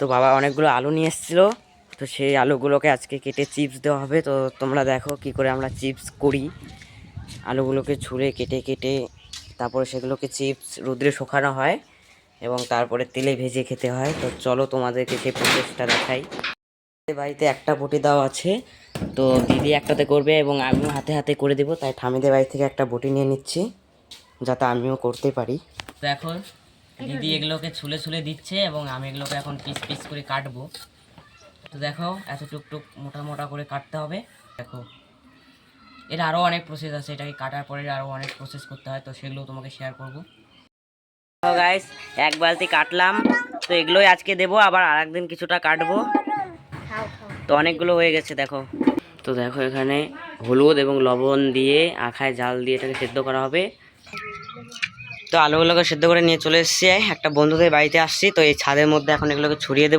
তো বাবা অনেকগুলো আলু নিয়ে এসেছিলো, তো সেই আলুগুলোকে আজকে কেটে চিপস দেওয়া হবে। তো তোমরা দেখো কি করে আমরা চিপস করি। আলুগুলোকে ছুঁড়ে কেটে কেটে তারপরে সেগুলোকে চিপস রোদ্রে শুকানো হয় এবং তারপরে তেলে ভেজে খেতে হয়। তো চলো তোমাদেরকে সেই প্রসেসটা দেখাই। বাড়িতে একটা বটি দাও আছে, তো দিদি একটাতে করবে এবং আমিও হাতে হাতে করে দেবো, তাই ঠামিদের বাড়ি থেকে একটা বটি নিয়ে নিচ্ছি যাতে আমিও করতে পারি। তো এখন দিদি এগুলোকে ছুলে ছুলে দিচ্ছে এবং আমি এগুলোকে এখন পিস পিস করে কাটবো। তো দেখো এত টুকটুক মোটা মোটা করে কাটতে হবে। দেখো এর আরও অনেক প্রসেস আছে, এটাকে কাটার পরে আরও অনেক প্রসেস করতে হয়, তো সেগুলো তোমাকে শেয়ার করবো। তো গাইস এক বালতি কাটলাম, তো এগুলোই আজকে দেবো, আবার আরেকদিন কিছুটা কাটবো। তো অনেকগুলো হয়ে গেছে দেখো। তো দেখো এখানে হলুদ এবং লবণ দিয়ে আখায় জাল দিয়ে এটাকে সেদ্ধ করা হবে। তো আলুগুলোকে সেদ্ধ করে নিয়ে চলে এসেছি, একটা বন্ধুদের বাড়িতে আসছি, তো এই ছাদের মধ্যে এখন এগুলোকে ছড়িয়ে দেবো।